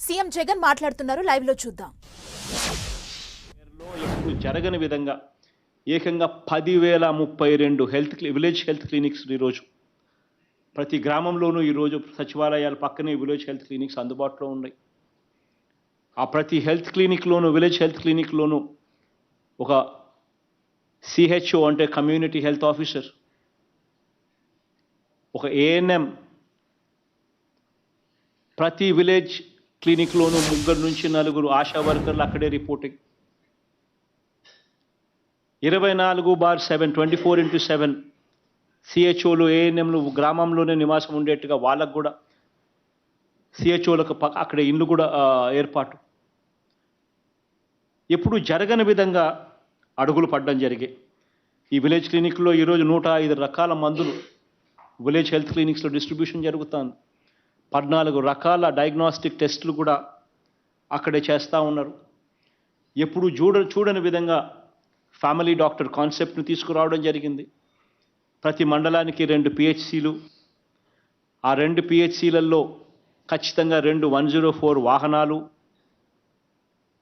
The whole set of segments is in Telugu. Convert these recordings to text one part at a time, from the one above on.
సీఎం జగన్ మాట్లాడుతున్నారు, లైవ్ లో చూద్దాం. ఎప్పుడు జరగని విధంగా ఏకంగా 10,032 విలేజ్ హెల్త్ క్లినిక్స్ ఈరోజు ప్రతి గ్రామంలోనూ ఈరోజు సచివాలయాల పక్కనే విలేజ్ హెల్త్ క్లినిక్స్ అందుబాటులో ఉన్నాయి. ఆ ప్రతి హెల్త్ క్లినిక్లోనూ విలేజ్ హెల్త్ క్లినిక్లోనూ ఒక సిహెచ్ఓ అంటే కమ్యూనిటీ హెల్త్ ఆఫీసర్, ఒక ఏఎన్ఎం, ప్రతి విలేజ్ క్లినిక్లోనూ 3 నుంచి 4 ఆశా వర్కర్లు అక్కడే రిపోర్టింగ్. 24/7 24x7 సిహెచ్ఓలు ఏఎన్ఎంలు గ్రామంలోనే నివాసం ఉండేట్టుగా వాళ్ళకు కూడా సిహెచ్ఓలకు అక్కడ ఇల్లు కూడా ఏర్పాటు. ఎప్పుడు జరగని విధంగా అడుగులు పడడం జరిగాయి. ఈ విలేజ్ క్లినిక్లో ఈరోజు 105 రకాల మందులు విలేజ్ హెల్త్ క్లినిక్స్లో డిస్ట్రిబ్యూషన్ జరుగుతుంది. 14 రకాల డయాగ్నోస్టిక్ టెస్టులు కూడా అక్కడే చేస్తూ ఉన్నారు. ఎప్పుడు చూడని విధంగా ఫ్యామిలీ డాక్టర్ కాన్సెప్ట్ను తీసుకురావడం జరిగింది. ప్రతి మండలానికి 2 పిహెచ్సిలు, ఆ 2 పిహెచ్సిలలో ఖచ్చితంగా 2 104 వాహనాలు,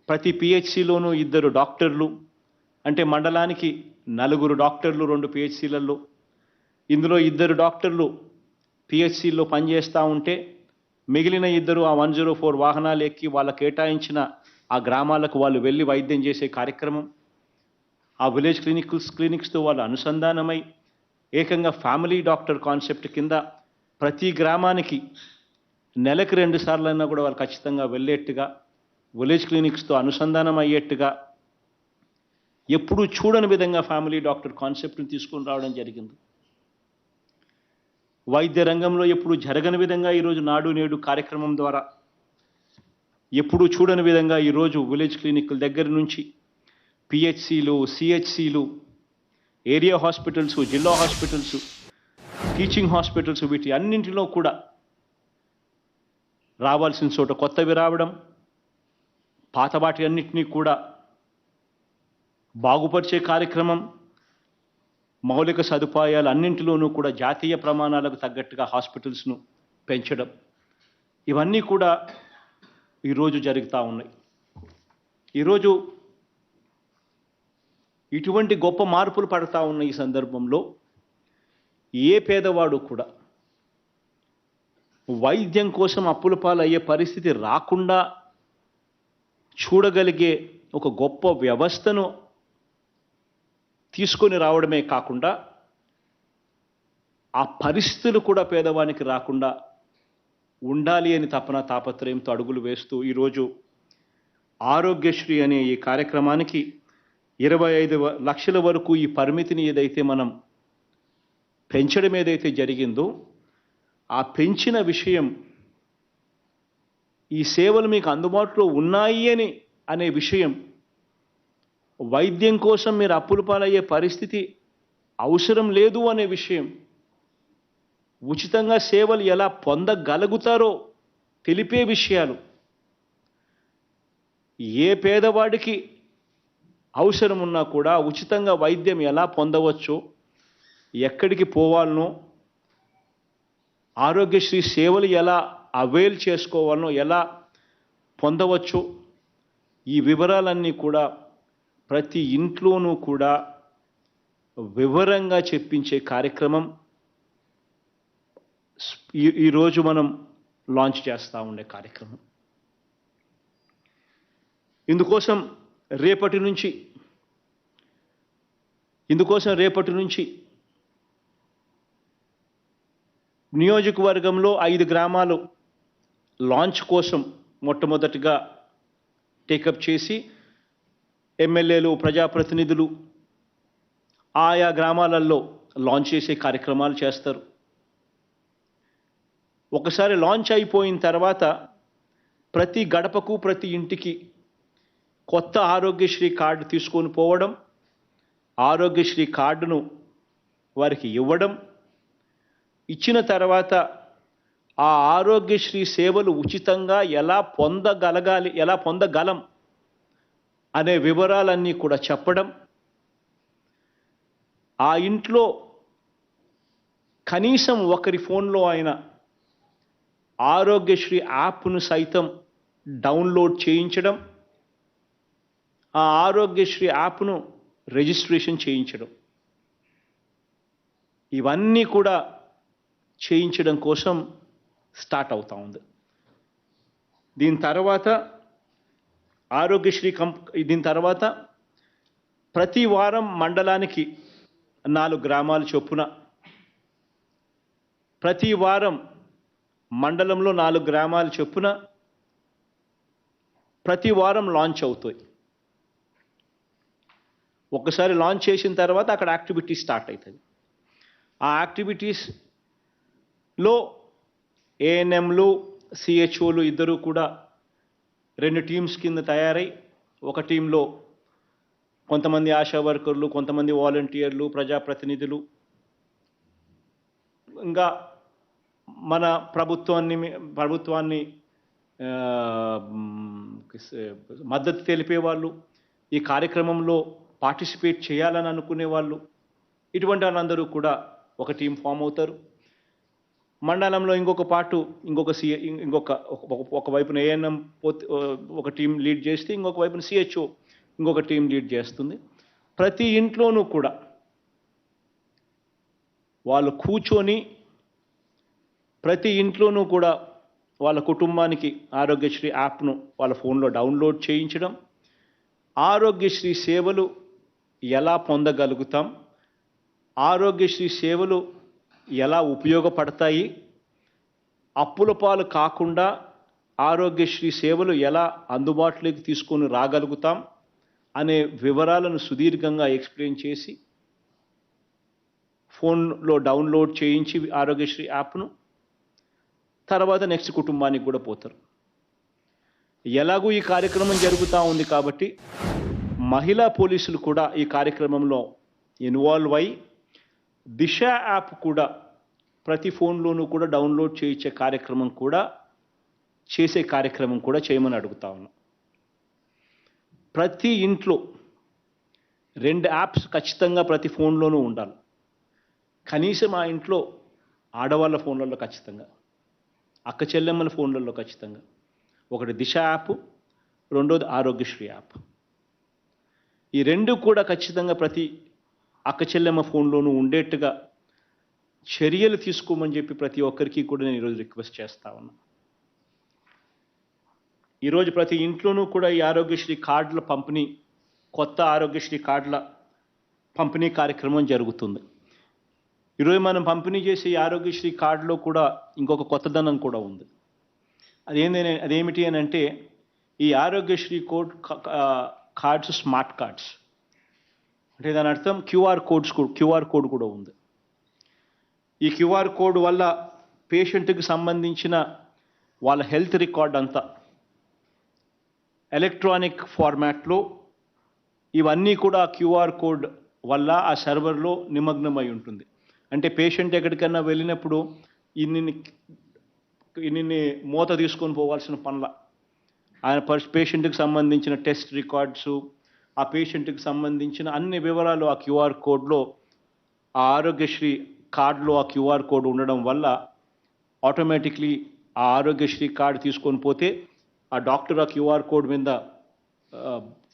ప్రతి పిహెచ్సిలోనూ 2 డాక్టర్లు, అంటే మండలానికి 4 డాక్టర్లు 2 పిహెచ్సిలలో. ఇందులో 2 డాక్టర్లు పిహెచ్సిలో పనిచేస్తూ ఉంటే మిగిలిన 2 ఆ 104 వాహనాలు ఎక్కి వాళ్ళ కేటాయించిన ఆ గ్రామాలకు వాళ్ళు వెళ్ళి వైద్యం చేసే కార్యక్రమం. ఆ విలేజ్ క్లినిక్స్తో వాళ్ళు అనుసంధానమై ఏకంగా ఫ్యామిలీ డాక్టర్ కాన్సెప్ట్ కింద ప్రతి గ్రామానికి నెలకు 2 సార్లైనా కూడా వాళ్ళు ఖచ్చితంగా వెళ్ళేట్టుగా విలేజ్ క్లినిక్స్తో అనుసంధానం అయ్యేట్టుగా ఎప్పుడూ చూడని విధంగా ఫ్యామిలీ డాక్టర్ కాన్సెప్ట్ని తీసుకొని రావడం జరిగింది. వైద్య రంగంలో ఎప్పుడు జరగని విధంగా ఈరోజు నాడు నేడు కార్యక్రమం ద్వారా ఎప్పుడూ చూడని విధంగా ఈరోజు విలేజ్ క్లినిక్ల దగ్గర నుంచి పిహెచ్సిలు, సిహెచ్సిలు, ఏరియా హాస్పిటల్స్, జిల్లా హాస్పిటల్స్, టీచింగ్ హాస్పిటల్స్, వీటి అన్నింటిలో కూడా రావాల్సిన చోట కొత్తవి రావడం, పాత వాటి అన్నింటినీ కూడా బాగుపరిచే కార్యక్రమం, మౌలిక సదుపాయాలు అన్నింటిలోనూ కూడా జాతీయ ప్రమాణాలకు తగ్గట్టుగా హాస్పిటల్స్ను పెంచడం, ఇవన్నీ కూడా ఈరోజు జరుగుతూ ఉన్నాయి. ఈరోజు ఇటువంటి గొప్ప మార్పులు పడతా ఉన్న ఈ సందర్భంలో ఏ పేదవాడు కూడా వైద్యం కోసం అప్పుల పాలయ్యే పరిస్థితి రాకుండా చూడగలిగే ఒక గొప్ప వ్యవస్థను తీసుకొని రావడమే కాకుండా ఆ పరిస్థితులు కూడా పేదవానికి రాకుండా ఉండాలి అని తాపత్రయంతో అడుగులు వేస్తూ ఈరోజు ఆరోగ్యశ్రీ అనే ఈ కార్యక్రమానికి 25 లక్షల వరకు ఈ పరిమితిని ఏదైతే మనం పెంచడం ఏదైతే జరిగిందో ఆ పెంచిన విషయం, ఈ సేవలు మీకు అందుబాటులో ఉన్నాయి అనే విషయం, వైద్యం కోసం మీరు అప్పుల పాలయ్యే పరిస్థితి అవసరం లేదు అనే విషయం, ఉచితంగా సేవలు ఎలా పొందగలుగుతారో తెలిపే విషయాలు, ఏ పేదవాడికి అవసరం ఉన్నా కూడా ఉచితంగా వైద్యం ఎలా పొందవచ్చో, ఎక్కడికి పోవాలనో, ఆరోగ్యశ్రీ సేవలు ఎలా అవైల్ చేసుకోవాలనో, ఎలా పొందవచ్చో, ఈ వివరాలన్నీ కూడా ప్రతి ఇంట్లోనూ కూడా వివరంగా చెప్పించే కార్యక్రమం ఈరోజు మనం లాంచ్ చేస్తూ ఉండే కార్యక్రమం. ఇందుకోసం రేపటి నుంచి నియోజకవర్గంలో 5 గ్రామాలు లాంచ్ కోసం మొట్టమొదటిగా టేకప్ చేసి ఎమ్మెల్యేలు, ప్రజాప్రతినిధులు ఆయా గ్రామాలలో లాంచ్ చేసే కార్యక్రమాలు చేస్తారు. ఒకసారి లాంచ్ అయిపోయిన తర్వాత ప్రతి గడపకు, ప్రతి ఇంటికి కొత్త ఆరోగ్యశ్రీ కార్డు తీసుకొని పోవడం, ఆరోగ్యశ్రీ కార్డును వారికి ఇవ్వడం, ఇచ్చిన తర్వాత ఆ ఆరోగ్యశ్రీ సేవలు ఉచితంగా ఎలా పొందగలం అనే వివరాలన్నీ కూడా చెప్పడం, ఆ ఇంట్లో కనీసం ఒకరి ఫోన్లో అయినా ఆరోగ్యశ్రీ యాప్ను సైతం డౌన్లోడ్ చేయించడం, ఆ ఆరోగ్యశ్రీ యాప్ను రిజిస్ట్రేషన్ చేయించడం, ఇవన్నీ కూడా చేయించడం కోసం స్టార్ట్ అవుతా ఉంది. దీని తర్వాత ప్రతి వారం మండలానికి 4 గ్రామాల చొప్పున, ప్రతి వారం మండలంలో 4 గ్రామాల చొప్పున ప్రతి వారం లాంచ్ అవుతాయి. ఒకసారి లాంచ్ చేసిన తర్వాత అక్కడ యాక్టివిటీస్ స్టార్ట్ అవుతుంది. ఆ యాక్టివిటీస్లో ఏఎన్ఎంలు, సిహెచ్ఓలు ఇద్దరు కూడా 2 టీమ్స్ కింద తయారై, ఒక టీంలో కొంతమంది ఆశా వర్కర్లు, కొంతమంది వాలంటీర్లు, ప్రజాప్రతినిధులు, ఇంకా మన ప్రభుత్వాన్ని మద్దతు తెలిపే వాళ్ళు, ఈ కార్యక్రమంలో పార్టిసిపేట్ చేయాలని అనుకునే వాళ్ళు, ఇటువంటి వాళ్ళందరూ కూడా ఒక టీం ఫామ్ అవుతారు. మండలంలో ఒక వైపున ఏఎన్ఎం ఒక టీం లీడ్ చేస్తే, ఇంకొక వైపున సిహెచ్ఓ ఇంకొక టీం లీడ్ చేస్తుంది. ప్రతి ఇంట్లోనూ కూడా వాళ్ళు కూర్చొని, ప్రతి ఇంట్లోనూ కూడా వాళ్ళ కుటుంబానికి ఆరోగ్యశ్రీ యాప్ను వాళ్ళ ఫోన్లో డౌన్లోడ్ చేయించడం, ఆరోగ్యశ్రీ సేవలు ఎలా పొందగలుగుతాం, ఆరోగ్యశ్రీ సేవలు ఎలా ఉపయోగపడతాయి, అప్పుల పాలు కాకుండా ఆరోగ్యశ్రీ సేవలు ఎలా అందుబాటులోకి తీసుకొని రాగలుగుతాం అనే వివరాలను సుదీర్ఘంగా ఎక్స్ప్లెయిన్ చేసి ఫోన్లో డౌన్లోడ్ చేయించి ఆరోగ్యశ్రీ యాప్ను తర్వాత నెక్స్ట్ కుటుంబానికి కూడా పోతారు. ఎలాగూ ఈ కార్యక్రమం జరుగుతూ ఉంది కాబట్టి మహిళా పోలీసులు కూడా ఈ కార్యక్రమంలో ఇన్వాల్వ్ అయి దిశ యాప్ కూడా ప్రతి ఫోన్లోనూ కూడా డౌన్లోడ్ చేయించే కార్యక్రమం కూడా చేయమని అడుగుతా ఉన్నాం. ప్రతి ఇంట్లో 2 యాప్స్ ఖచ్చితంగా ప్రతి ఫోన్లోనూ ఉండాలి. కనీసం ఆ ఇంట్లో ఆడవాళ్ళ ఫోన్లలో ఖచ్చితంగా, అక్క చెల్లెమ్మల ఫోన్లలో ఖచ్చితంగా ఒకటి దిశ యాప్, రెండోది ఆరోగ్యశ్రీ యాప్. ఈ 2 కూడా ఖచ్చితంగా ప్రతి అక్క చెల్లెమ్మ ఫోన్లోనూ ఉండేట్టుగా చర్యలు తీసుకోమని చెప్పి ప్రతి ఒక్కరికి కూడా నేను ఈరోజు రిక్వెస్ట్ చేస్తా ఉన్నా. ఈరోజు ప్రతి ఇంట్లోనూ కూడా ఈ ఆరోగ్యశ్రీ కార్డుల పంపిణీ, కొత్త ఆరోగ్యశ్రీ కార్డుల పంపిణీ కార్యక్రమం జరుగుతుంది. ఈరోజు మనం పంపిణీ చేసే ఈ ఆరోగ్యశ్రీ కార్డులో కూడా ఇంకొక కొత్తదనం కూడా ఉంది. అదేమిటి అని అంటే, ఈ ఆరోగ్యశ్రీ కార్డ్స్ స్మార్ట్ కార్డ్స్. అంటే దాని అర్థం క్యూఆర్ కోడ్ కూడా ఉంది. ఈ క్యూఆర్ కోడ్ వల్ల పేషెంట్కి సంబంధించిన వాళ్ళ హెల్త్ రికార్డ్ అంతా ఎలక్ట్రానిక్ ఫార్మాట్లో, ఇవన్నీ కూడా క్యూఆర్ కోడ్ వల్ల ఆ సర్వర్లో నిమగ్నమై ఉంటుంది. అంటే పేషెంట్ ఎక్కడికన్నా వెళ్ళినప్పుడు ఇన్ని మూత తీసుకొని పోవాల్సిన పనుల, ఆయన పేషెంట్కి సంబంధించిన టెస్ట్ రికార్డ్సు, ఆ పేషెంట్కి సంబంధించిన అన్ని వివరాలు ఆ క్యూఆర్ కోడ్లో, ఆ ఆరోగ్యశ్రీ కార్డులో ఆ క్యూఆర్ కోడ్ ఉండడం వల్ల ఆటోమేటిక్లీ ఆ ఆరోగ్యశ్రీ కార్డు తీసుకొని పోతే ఆ డాక్టర్ ఆ క్యూఆర్ కోడ్ మీద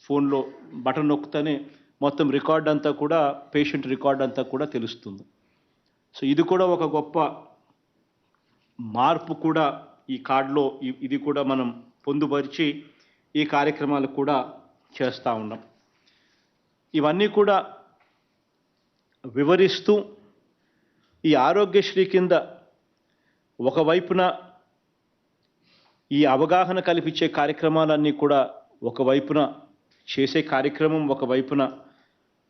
ఫోన్లో బటన్ నొక్కుతూనే మొత్తం రికార్డ్ అంతా కూడా, పేషెంట్ రికార్డ్ అంతా కూడా తెలుస్తుంది. సో ఇది కూడా ఒక గొప్ప మార్పు కూడా ఈ కార్డులో, ఇది కూడా మనం పొందుపరిచి ఈ కార్యక్రమాలు కూడా చేస్తూ ఉన్నాం. ఇవన్నీ కూడా వివరిస్తూ ఈ ఆరోగ్యశ్రీ కింద ఒకవైపున ఈ అవగాహన కల్పించే కార్యక్రమాలన్నీ కూడా ఒకవైపున చేసే కార్యక్రమం ఒకవైపున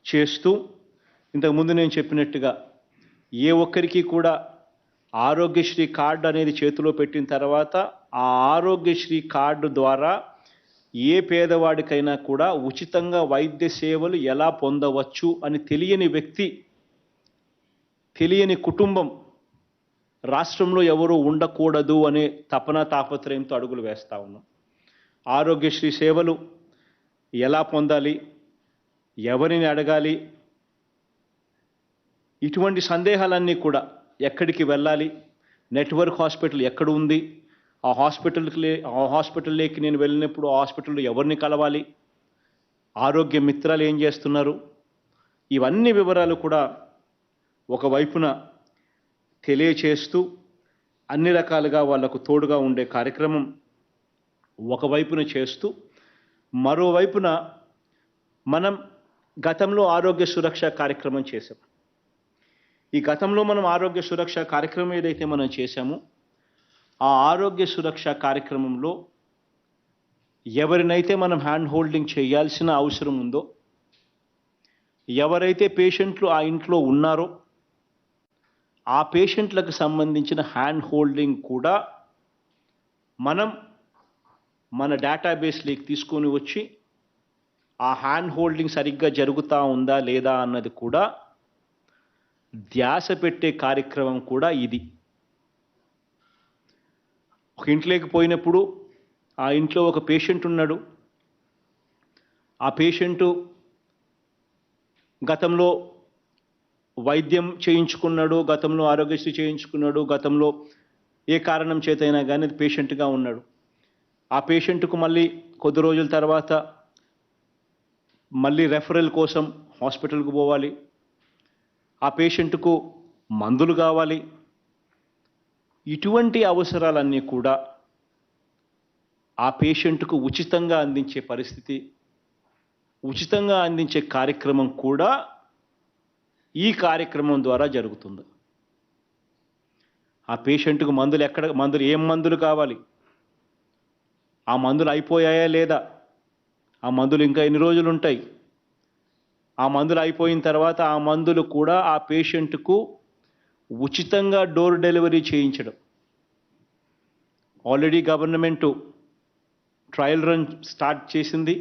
చేస్తూ, ఇంతకుముందు నేను చెప్పినట్టుగా ఏ ఒక్కరికి కూడా ఆరోగ్యశ్రీ కార్డు అనేది చేతిలో పెట్టిన తర్వాత ఆ ఆరోగ్యశ్రీ కార్డు ద్వారా ఏ పేదవాడికైనా కూడా ఉచితంగా వైద్య సేవలు ఎలా పొందవచ్చు అని తెలియని వ్యక్తి, తెలియని కుటుంబం రాష్ట్రంలో ఎవరూ ఉండకూడదు అనే తాపత్రయంతో అడుగులు వేస్తూ ఉన్నాం. ఆరోగ్యశ్రీ సేవలు ఎలా పొందాలి, ఎవరిని అడగాలి, ఇటువంటి సందేహాలన్నీ కూడా, ఎక్కడికి వెళ్ళాలి, నెట్వర్క్ హాస్పిటల్ ఎక్కడ ఉంది, ఆ హాస్పిటల్లోకి నేను వెళ్ళినప్పుడు ఆ హాస్పిటల్లో ఎవరిని కలవాలి, ఆరోగ్య మిత్రాలు ఏం చేస్తున్నారు, ఇవన్నీ వివరాలు కూడా ఒకవైపున తెలియచేస్తూ అన్ని రకాలుగా వాళ్లకు తోడుగా ఉండే కార్యక్రమం ఒకవైపున చేస్తూ, మరోవైపున మనం గతంలో ఆరోగ్య సురక్ష కార్యక్రమం చేశాం. ఈ గతంలో మనం ఆరోగ్య సురక్ష కార్యక్రమం ఏదైతే మనం చేశామో ఆ ఆరోగ్య సురక్ష కార్యక్రమంలో ఎవరినైతే మనం హ్యాండ్ హోల్డింగ్ చేయాల్సిన అవసరం ఉందో, ఎవరైతే పేషెంట్లు ఆ ఇంట్లో ఉన్నారో ఆ పేషెంట్లకు సంబంధించిన హ్యాండ్ హోల్డింగ్ కూడా మనం మన డేటాబేస్లోకి తీసుకొని వచ్చి ఆ హ్యాండ్ హోల్డింగ్ సరిగ్గా జరుగుతూ ఉందా లేదా అన్నది కూడా ధ్యాస పెట్టే కార్యక్రమం కూడా ఇది. ఒక ఇంట్లోకి పోయినప్పుడు ఆ ఇంట్లో ఒక పేషెంట్ ఉన్నాడు, ఆ పేషెంటు గతంలో వైద్యం చేయించుకున్నాడు, గతంలో ఆరోగ్యశ్రీ చేయించుకున్నాడు, గతంలో ఏ కారణం చేతైనా కానీ పేషెంట్గా ఉన్నాడు. ఆ పేషెంట్కు మళ్ళీ కొద్ది రోజుల తర్వాత మళ్ళీ రెఫరల్ కోసం హాస్పిటల్కు పోవాలి, ఆ పేషెంట్కు మందులు కావాలి. ఇటువంటి అవసరాలన్నీ కూడా ఆ పేషెంట్కు ఉచితంగా అందించే పరిస్థితి, ఉచితంగా అందించే కార్యక్రమం కూడా ఈ కార్యక్రమం ద్వారా జరుగుతుంది. ఆ పేషెంట్కు మందులు ఏం మందులు కావాలి, ఆ మందులు అయిపోయాయా లేదా, ఆ మందులు ఇంకా ఎన్ని రోజులు ఉంటాయి, ఆ మందులు అయిపోయిన తర్వాత ఆ మందులు కూడా ఆ పేషెంట్కు ఉచితంగా డోర్ డెలివరీ చేయించడం. Already government trial run start చేసింది.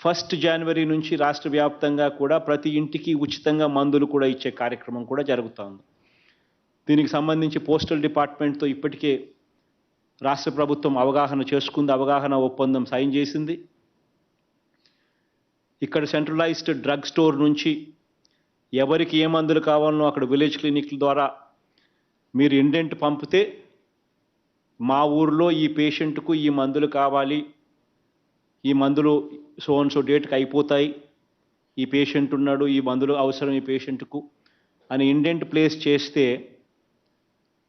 1 జనవరి నుంచి రాష్ట్ర వ్యాప్తంగా కూడా ప్రతి ఇంటికి ఉచితంగా మందులు కూడా ఇచ్చే కార్యక్రమం కూడా జరుగుతోంది. దీనికి సంబంధించి పోస్టల్ డిపార్ట్మెంట్తో ఇప్పటికే రాష్ట్ర ప్రభుత్వం అవగాహన చేసుకుంది, అవగాహన ఒప్పందం సైన్ చేసింది. ఇక్కడ సెంట్రలైజ్డ్ డ్రగ్ స్టోర్ నుంచి ఎవరికి ఏ మందులు కావాలనో అక్కడ విలేజ్ క్లినిక్ల ద్వారా మీరు ఇండెంట్ పంపితే మా ఊర్లో ఈ పేషెంట్కు ఈ మందులు కావాలి, ఈ మందులు సో అండ్ సో డేట్కి అయిపోతాయి, ఈ పేషెంట్ ఉన్నాడు, ఈ మందులు అవసరం ఈ పేషెంట్కు అని ఇండెంట్ ప్లేస్ చేస్తే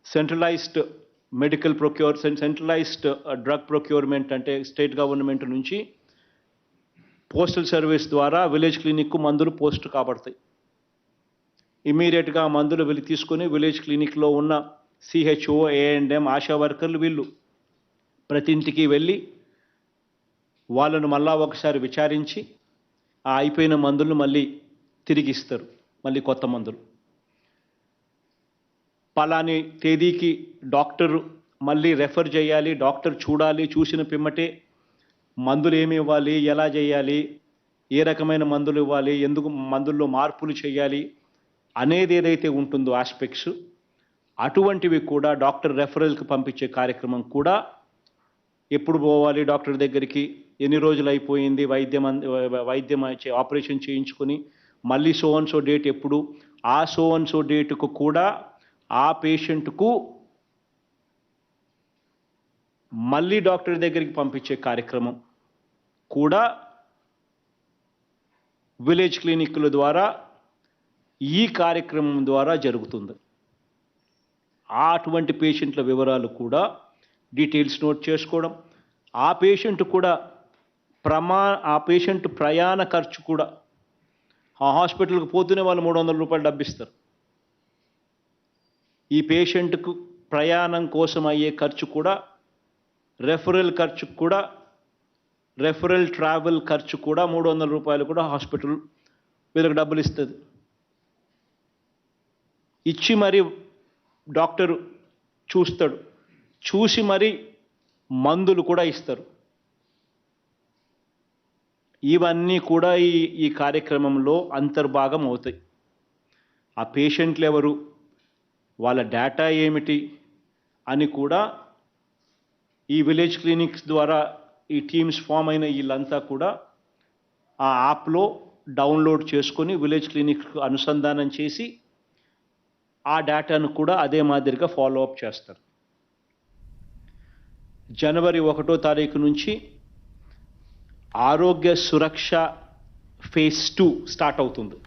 సెంట్రలైజ్డ్ సెంట్రలైజ్డ్ డ్రగ్ ప్రొక్యూర్మెంట్ అంటే స్టేట్ గవర్నమెంట్ నుంచి పోస్టల్ సర్వీస్ ద్వారా విలేజ్ క్లినిక్కు మందులు పోస్ట్ కాబడతాయి. ఇమీడియట్గా ఆ మందులు వెళ్ళి తీసుకొని విలేజ్ క్లినిక్లో ఉన్న సిహెచ్ఓ, ఏఎండ్ఎం, ఆశా వర్కర్లు వీళ్ళు ప్రతి ఇంటికి వెళ్ళి వాళ్ళను మళ్ళా ఒకసారి విచారించి ఆ అయిపోయిన మందులను మళ్ళీ తిరిగి ఇస్తారు, మళ్ళీ కొత్త మందులు. పలాని తేదీకి డాక్టర్ మళ్ళీ రెఫర్ చేయాలి, డాక్టర్ చూడాలి, చూసిన పిమ్మటే మందులు ఏమి ఇవ్వాలి, ఎలా చేయాలి, ఏ రకమైన మందులు ఇవ్వాలి, ఎందుకు మందుల్లో మార్పులు చేయాలి అనేది ఏదైతే ఉంటుందో ఆస్పెక్ట్స్, అటువంటివి కూడా డాక్టర్ రెఫరల్కి పంపించే కార్యక్రమం కూడా ఎప్పుడు పోవాలి డాక్టర్ దగ్గరికి, ఎన్ని రోజులు అయిపోయింది వైద్యం ఆపరేషన్ చేయించుకొని మళ్ళీ సో అండ్ సో డేట్ ఎప్పుడు, ఆ సో అండ్ సో డేటుకు కూడా ఆ పేషెంట్కు మళ్ళీ డాక్టర్ దగ్గరికి పంపించే కార్యక్రమం కూడా విలేజ్ క్లినిక్ల ద్వారా ఈ కార్యక్రమం ద్వారా జరుగుతుంది. అటువంటి పేషెంట్ల వివరాలు కూడా డీటెయిల్స్ నోట్ చేసుకోవడం, ఆ పేషెంట్ కూడా ఆ పేషెంట్ ప్రయాణ ఖర్చు కూడా ఆ హాస్పిటల్కి పోతూనే వాళ్ళు 300 రూపాయలు డబ్బిస్తారు. ఈ పేషెంట్కు ప్రయాణం కోసం అయ్యే ఖర్చు కూడా, రెఫరల్ ఖర్చు కూడా, రెఫరల్ ట్రావెల్ ఖర్చు కూడా 300 రూపాయలు కూడా హాస్పిటల్ వీళ్ళకి డబ్బులు ఇస్తుంది. ఇచ్చి మరి డాక్టరు చూస్తాడు, చూసి మరి మందులు కూడా ఇస్తారు. ఇవన్నీ కూడా ఈ కార్యక్రమంలో అంతర్భాగం అవుతాయి. ఆ పేషెంట్లు ఎవరు, వాళ్ళ డేటా ఏమిటి అని కూడా ఈ విలేజ్ క్లినిక్స్ ద్వారా ఈ టీమ్స్ ఫామ్ అయిన వీళ్ళంతా కూడా ఆ యాప్లో డౌన్లోడ్ చేసుకొని విలేజ్ క్లినిక్కు అనుసంధానం చేసి ఆ డేటాను కూడా అదే మాదిరిగా ఫాలో అప్ చేస్తారు. జనవరి 1వ తారీఖు నుంచి ఆరోగ్య సురక్ష ఫేజ్ 2 స్టార్ట్ అవుతుంది.